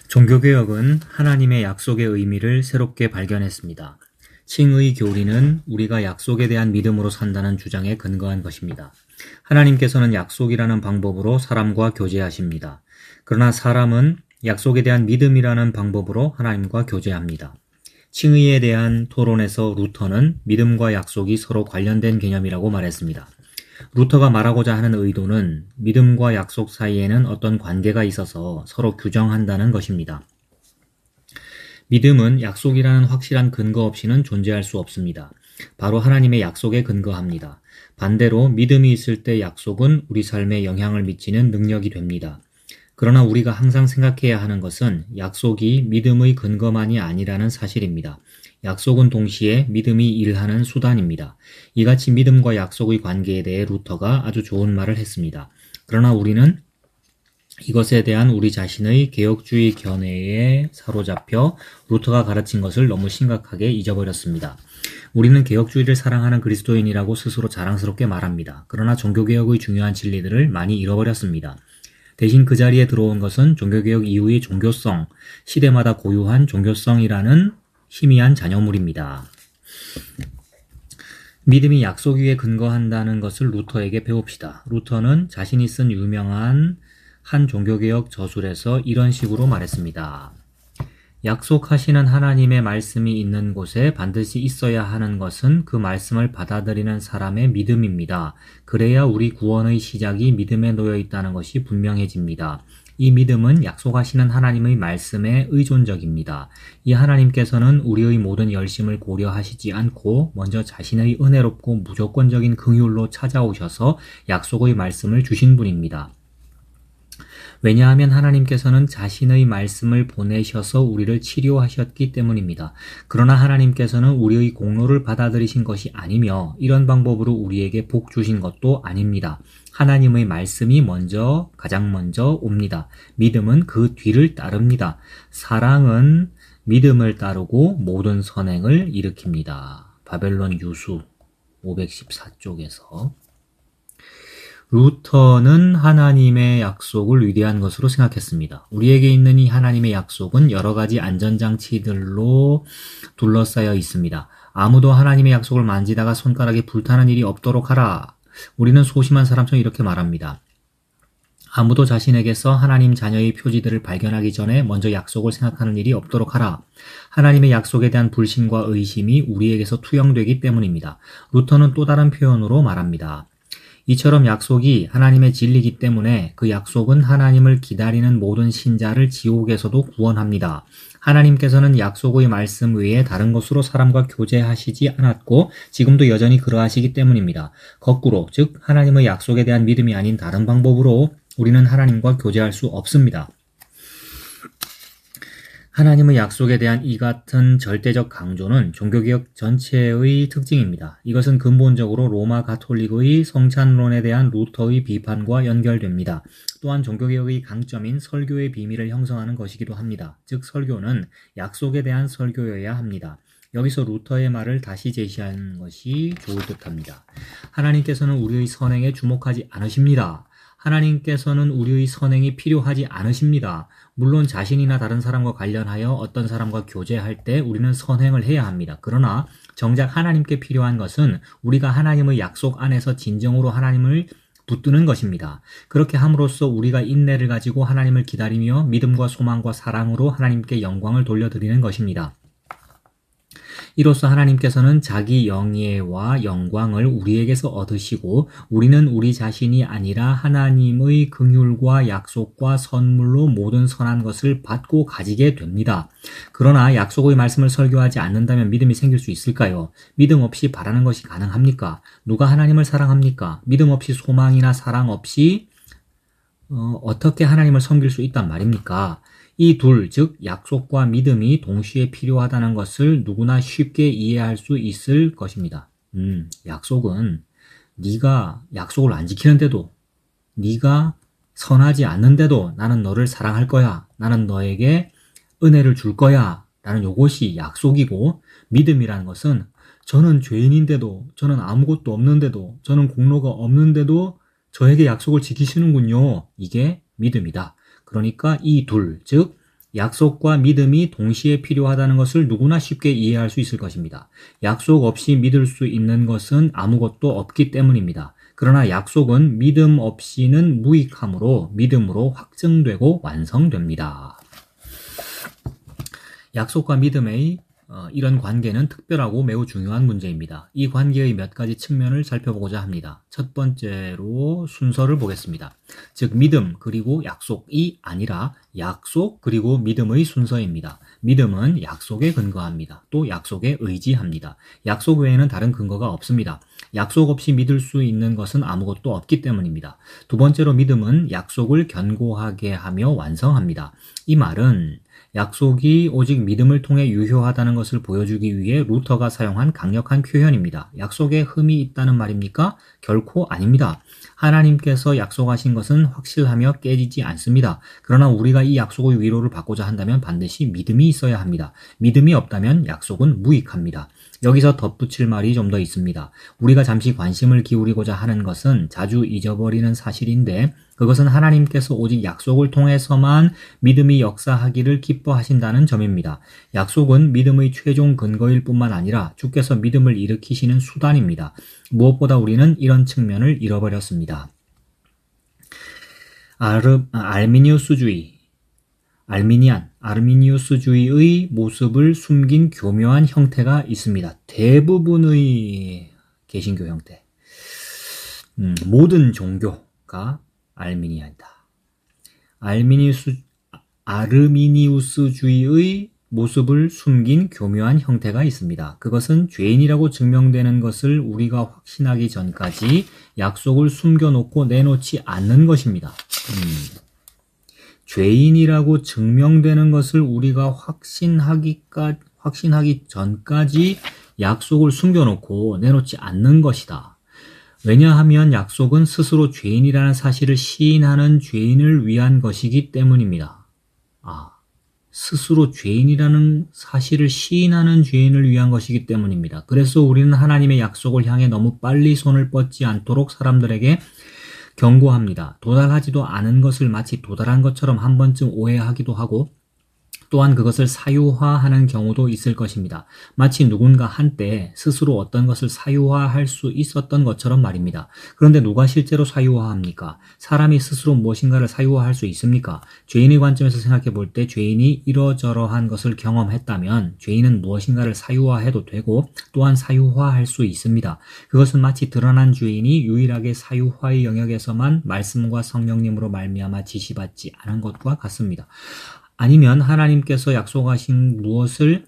종교개혁은 하나님의 약속의 의미를 새롭게 발견했습니다. 칭의 교리는 우리가 약속에 대한 믿음으로 산다는 주장에 근거한 것입니다. 하나님께서는 약속이라는 방법으로 사람과 교제하십니다. 그러나 사람은 약속에 대한 믿음이라는 방법으로 하나님과 교제합니다. 칭의에 대한 토론에서 루터는 믿음과 약속이 서로 관련된 개념이라고 말했습니다. 루터가 말하고자 하는 의도는 믿음과 약속 사이에는 어떤 관계가 있어서 서로 규정한다는 것입니다. 믿음은 약속이라는 확실한 근거 없이는 존재할 수 없습니다. 바로 하나님의 약속에 근거합니다. 반대로 믿음이 있을 때 약속은 우리 삶에 영향을 미치는 능력이 됩니다. 그러나 우리가 항상 생각해야 하는 것은 약속이 믿음의 근거만이 아니라는 사실입니다. 약속은 동시에 믿음이 일하는 수단입니다. 이같이 믿음과 약속의 관계에 대해 루터가 아주 좋은 말을 했습니다. 그러나 우리는 이것에 대한 우리 자신의 개혁주의 견해에 사로잡혀 루터가 가르친 것을 너무 심각하게 잊어버렸습니다. 우리는 개혁주의를 사랑하는 그리스도인이라고 스스로 자랑스럽게 말합니다. 그러나 종교개혁의 중요한 진리들을 많이 잃어버렸습니다. 대신 그 자리에 들어온 것은 종교개혁 이후의 종교성, 시대마다 고유한 종교성이라는 희미한 잔여물입니다. 믿음이 약속 위에 근거한다는 것을 루터에게 배웁시다. 루터는 자신이 쓴 유명한 한 종교개혁 저술에서 이런 식으로 말했습니다. 약속하시는 하나님의 말씀이 있는 곳에 반드시 있어야 하는 것은 그 말씀을 받아들이는 사람의 믿음입니다. 그래야 우리 구원의 시작이 믿음에 놓여 있다는 것이 분명해집니다. 이 믿음은 약속하시는 하나님의 말씀에 의존적입니다. 이 하나님께서는 우리의 모든 열심을 고려하시지 않고 먼저 자신의 은혜롭고 무조건적인 긍휼로 찾아오셔서 약속의 말씀을 주신 분입니다. 왜냐하면 하나님께서는 자신의 말씀을 보내셔서 우리를 치료하셨기 때문입니다. 그러나 하나님께서는 우리의 공로를 받아들이신 것이 아니며 이런 방법으로 우리에게 복 주신 것도 아닙니다. 하나님의 말씀이 가장 먼저 옵니다. 믿음은 그 뒤를 따릅니다. 사랑은 믿음을 따르고 모든 선행을 일으킵니다. 바벨론 유수 514쪽에서 루터는 하나님의 약속을 위대한 것으로 생각했습니다. 우리에게 있는 이 하나님의 약속은 여러 가지 안전장치들로 둘러싸여 있습니다. 아무도 하나님의 약속을 만지다가 손가락에 불타는 일이 없도록 하라. 우리는 소심한 사람처럼 이렇게 말합니다. 아무도 자신에게서 하나님 자녀의 표지들을 발견하기 전에 먼저 약속을 생각하는 일이 없도록 하라. 하나님의 약속에 대한 불신과 의심이 우리에게서 투영되기 때문입니다. 루터는 또 다른 표현으로 말합니다. 이처럼 약속이 하나님의 진리이기 때문에 그 약속은 하나님을 기다리는 모든 신자를 지옥에서도 구원합니다. 하나님께서는 약속의 말씀 외에 다른 것으로 사람과 교제하시지 않았고 지금도 여전히 그러하시기 때문입니다. 거꾸로 즉 하나님의 약속에 대한 믿음이 아닌 다른 방법으로 우리는 하나님과 교제할 수 없습니다. 하나님의 약속에 대한 이 같은 절대적 강조는 종교개혁 전체의 특징입니다. 이것은 근본적으로 로마 가톨릭의 성찬론에 대한 루터의 비판과 연결됩니다. 또한 종교개혁의 강점인 설교의 비밀을 형성하는 것이기도 합니다. 즉 설교는 약속에 대한 설교여야 합니다. 여기서 루터의 말을 다시 제시하는 것이 좋을 듯합니다. 하나님께서는 우리의 선행에 주목하지 않으십니다. 하나님께서는 우리의 선행이 필요하지 않으십니다. 물론 자신이나 다른 사람과 관련하여 어떤 사람과 교제할 때 우리는 선행을 해야 합니다. 그러나 정작 하나님께 필요한 것은 우리가 하나님의 약속 안에서 진정으로 하나님을 붙드는 것입니다. 그렇게 함으로써 우리가 인내를 가지고 하나님을 기다리며 믿음과 소망과 사랑으로 하나님께 영광을 돌려드리는 것입니다. 이로써 하나님께서는 자기 영예와 영광을 우리에게서 얻으시고 우리는 우리 자신이 아니라 하나님의 긍휼과 약속과 선물로 모든 선한 것을 받고 가지게 됩니다. 그러나 약속의 말씀을 설교하지 않는다면 믿음이 생길 수 있을까요? 믿음 없이 바라는 것이 가능합니까? 누가 하나님을 사랑합니까? 믿음 없이 소망이나 사랑 없이 어떻게 하나님을 섬길 수 있단 말입니까? 이 둘, 즉 약속과 믿음이 동시에 필요하다는 것을 누구나 쉽게 이해할 수 있을 것입니다. 약속은 네가 약속을 안 지키는데도, 네가 선하지 않는데도 나는 너를 사랑할 거야, 나는 너에게 은혜를 줄 거야 라는 이것이 약속이고, 믿음이라는 것은 저는 죄인인데도, 저는 아무것도 없는데도, 저는 공로가 없는데도 저에게 약속을 지키시는군요. 이게 믿음이다. 그러니까 이 둘, 즉 약속과 믿음이 동시에 필요하다는 것을 누구나 쉽게 이해할 수 있을 것입니다. 약속 없이 믿을 수 있는 것은 아무것도 없기 때문입니다. 그러나 약속은 믿음 없이는 무익함으로 믿음으로 확증되고 완성됩니다. 약속과 믿음의 이런 관계는 특별하고 매우 중요한 문제입니다. 이 관계의 몇 가지 측면을 살펴보고자 합니다. 첫 번째로 순서를 보겠습니다. 즉 믿음 그리고 약속이 아니라 약속 그리고 믿음의 순서입니다. 믿음은 약속에 근거합니다. 또 약속에 의지합니다. 약속 외에는 다른 근거가 없습니다. 약속 없이 믿을 수 있는 것은 아무것도 없기 때문입니다. 두 번째로 믿음은 약속을 견고하게 하며 완성합니다. 이 말은 약속이 오직 믿음을 통해 유효하다는 것을 보여주기 위해 루터가 사용한 강력한 표현입니다. 약속에 흠이 있다는 말입니까? 결코 아닙니다. 하나님께서 약속하신 것은 확실하며 깨지지 않습니다. 그러나 우리가 이 약속의 위로를 받고자 한다면 반드시 믿음이 있어야 합니다. 믿음이 없다면 약속은 무익합니다. 여기서 덧붙일 말이 좀 더 있습니다. 우리가 잠시 관심을 기울이고자 하는 것은 자주 잊어버리는 사실인데 그것은 하나님께서 오직 약속을 통해서만 믿음이 역사하기를 기뻐하신다는 점입니다. 약속은 믿음의 최종 근거일 뿐만 아니라 주께서 믿음을 일으키시는 수단입니다. 무엇보다 우리는 이런 측면을 잃어버렸습니다. 아르미니우스주의의 모습을 숨긴 교묘한 형태가 있습니다. 대부분의 개신교 형태. 모든 종교가 아르미니우스주의의 모습을 숨긴 교묘한 형태가 있습니다. 그것은 죄인이라고 증명되는 것을 우리가 확신하기 전까지 약속을 숨겨놓고 내놓지 않는 것입니다. 죄인이라고 증명되는 것을 우리가 확신하기 전까지 약속을 숨겨놓고 내놓지 않는 것이다. 왜냐하면 약속은 스스로 죄인이라는 사실을 시인하는 죄인을 위한 것이기 때문입니다. 스스로 죄인이라는 사실을 시인하는 죄인을 위한 것이기 때문입니다. 그래서 우리는 하나님의 약속을 향해 너무 빨리 손을 뻗지 않도록 사람들에게 경고합니다. 도달하지도 않은 것을 마치 도달한 것처럼 한 번쯤 오해하기도 하고 또한 그것을 사유화하는 경우도 있을 것입니다. 마치 누군가 한때 스스로 어떤 것을 사유화할 수 있었던 것처럼 말입니다. 그런데 누가 실제로 사유화합니까? 사람이 스스로 무엇인가를 사유화할 수 있습니까? 죄인의 관점에서 생각해 볼 때 죄인이 이러저러한 것을 경험했다면 죄인은 무엇인가를 사유화해도 되고 또한 사유화할 수 있습니다. 그것은 마치 드러난 죄인이 유일하게 사유화의 영역에서만 말씀과 성령님으로 말미암아 지시받지 않은 것과 같습니다. 아니면 하나님께서 약속하신 무엇을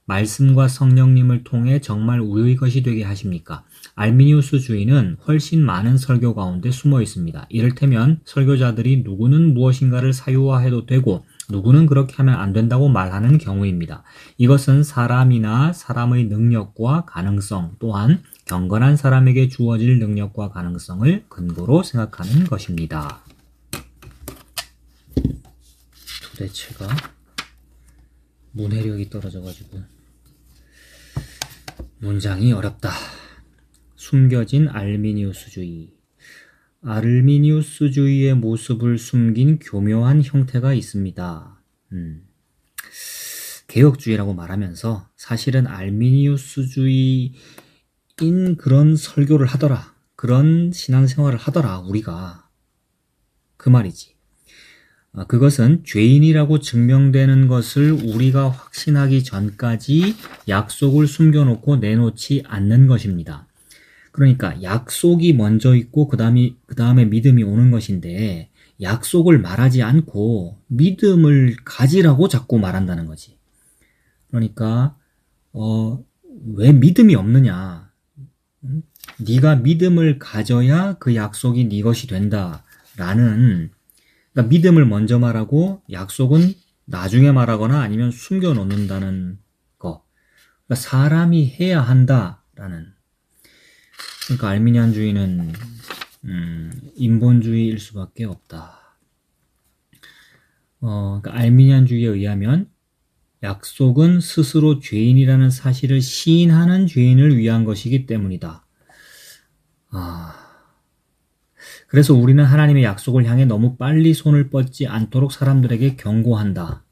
말씀과 성령님을 통해 정말 우리의 것이 되게 하십니까? 알미니우스주의는 훨씬 많은 설교 가운데 숨어 있습니다. 이를테면 설교자들이 누구는 무엇인가를 사유화해도 되고 누구는 그렇게 하면 안 된다고 말하는 경우입니다. 이것은 사람이나 사람의 능력과 가능성 또한 경건한 사람에게 주어질 능력과 가능성을 근거로 생각하는 것입니다. 도대체가 문해력이 떨어져가지고 문장이 어렵다. 숨겨진 알미니우스주의. 알미니우스주의의 모습을 숨긴 교묘한 형태가 있습니다. 개혁주의라고 말하면서 사실은 알미니우스주의인 그런 설교를 하더라. 그런 신앙생활을 하더라. 우리가. 그 말이지. 그것은 죄인이라고 증명되는 것을 우리가 확신하기 전까지 약속을 숨겨놓고 내놓지 않는 것입니다. 그러니까 약속이 먼저 있고 그 다음에 믿음이 오는 것인데 약속을 말하지 않고 믿음을 가지라고 자꾸 말한다는 거지. 그러니까 왜 믿음이 없느냐. 네가 믿음을 가져야 그 약속이 네 것이 된다라는 그러니까 믿음을 먼저 말하고 약속은 나중에 말하거나 아니면 숨겨놓는다는 거. 그러니까 사람이 해야 한다라는. 그러니까 알미니안주의는 인본주의일 수밖에 없다. 그러니까 알미니안주의에 의하면 약속은 스스로 죄인이라는 사실을 시인하는 죄인을 위한 것이기 때문이다. 그래서 우리는 하나님의 약속을 향해 너무 빨리 손을 뻗지 않도록 사람들에게 경고한다.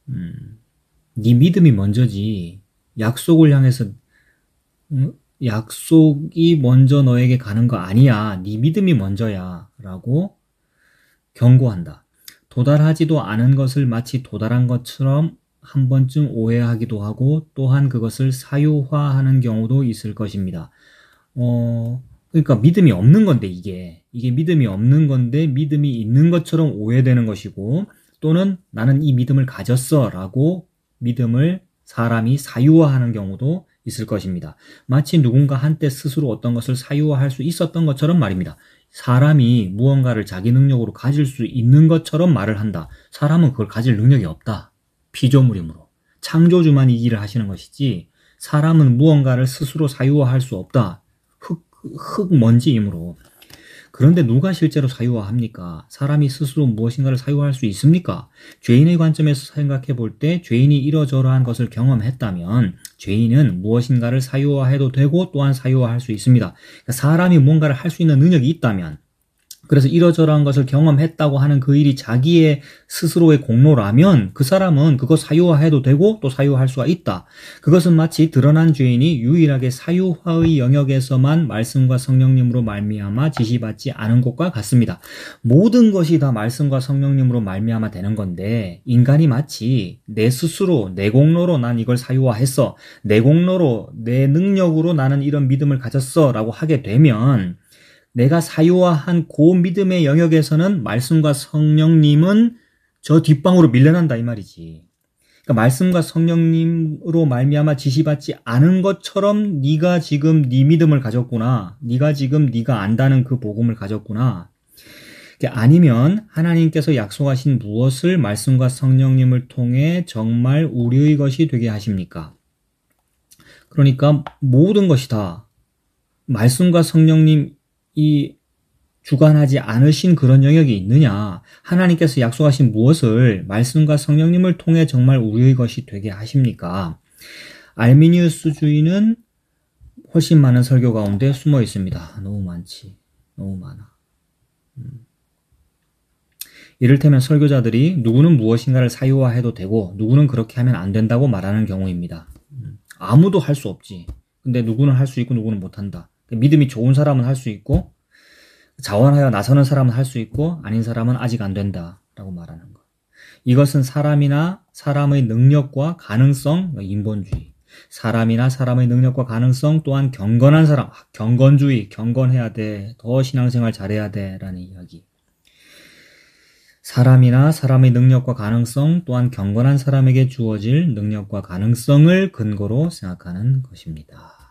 네 믿음이 먼저지. 약속을 향해서 약속이 먼저 너에게 가는 거 아니야. 네 믿음이 먼저야. 라고 경고한다. 도달하지도 않은 것을 마치 도달한 것처럼 한 번쯤 오해하기도 하고 또한 그것을 사유화하는 경우도 있을 것입니다. 그러니까 믿음이 없는 건데 이게 믿음이 없는 건데 믿음이 있는 것처럼 오해되는 것이고 또는 나는 이 믿음을 가졌어 라고 믿음을 사람이 사유화하는 경우도 있을 것입니다. 마치 누군가 한때 스스로 어떤 것을 사유화할 수 있었던 것처럼 말입니다. 사람이 무언가를 자기 능력으로 가질 수 있는 것처럼 말을 한다. 사람은 그걸 가질 능력이 없다. 피조물이므로. 창조주만 이 일을 하시는 것이지 사람은 무언가를 스스로 사유화할 수 없다. 흙먼지이므로. 그런데 누가 실제로 사유화합니까? 사람이 스스로 무엇인가를 사유화할 수 있습니까? 죄인의 관점에서 생각해 볼 때 죄인이 이러저러한 것을 경험했다면 죄인은 무엇인가를 사유화해도 되고 또한 사유화할 수 있습니다. 그러니까 사람이 뭔가를 할 수 있는 능력이 있다면 그래서 이러저러한 것을 경험했다고 하는 그 일이 자기의 스스로의 공로라면 그 사람은 그거 사유화해도 되고 또 사유화할 수가 있다. 그것은 마치 드러난 죄인이 유일하게 사유화의 영역에서만 말씀과 성령님으로 말미암아 지시받지 않은 것과 같습니다. 모든 것이 다 말씀과 성령님으로 말미암아 되는 건데 인간이 마치 내 스스로 내 공로로 난 이걸 사유화했어. 내 공로로 내 능력으로 나는 이런 믿음을 가졌어 라고 하게 되면 내가 사유화한 그 믿음의 영역에서는 말씀과 성령님은 저 뒷방으로 밀려난다 이 말이지. 그러니까 말씀과 성령님으로 말미암아 지시받지 않은 것처럼 네가 지금 네 믿음을 가졌구나. 네가 지금 네가 안다는 그 복음을 가졌구나. 아니면 하나님께서 약속하신 무엇을 말씀과 성령님을 통해 정말 우리의 것이 되게 하십니까? 그러니까 모든 것이 다 말씀과 성령님 이 주관하지 않으신 그런 영역이 있느냐? 하나님께서 약속하신 무엇을 말씀과 성령님을 통해 정말 우리의 것이 되게 하십니까? 알미니우스주의는 훨씬 많은 설교 가운데 숨어 있습니다. 너무 많지. 너무 많아. 이를테면 설교자들이 누구는 무엇인가를 사유화해도 되고 누구는 그렇게 하면 안 된다고 말하는 경우입니다. 아무도 할 수 없지. 근데 누구는 할 수 있고 누구는 못한다. 믿음이 좋은 사람은 할 수 있고 자원하여 나서는 사람은 할 수 있고 아닌 사람은 아직 안 된다 라고 말하는 것. 이것은 사람이나 사람의 능력과 가능성, 인본주의. 사람이나 사람의 능력과 가능성 또한 경건한 사람, 경건주의, 경건해야 돼, 더 신앙생활 잘해야 돼 라는 이야기. 사람이나 사람의 능력과 가능성 또한 경건한 사람에게 주어질 능력과 가능성을 근거로 생각하는 것입니다.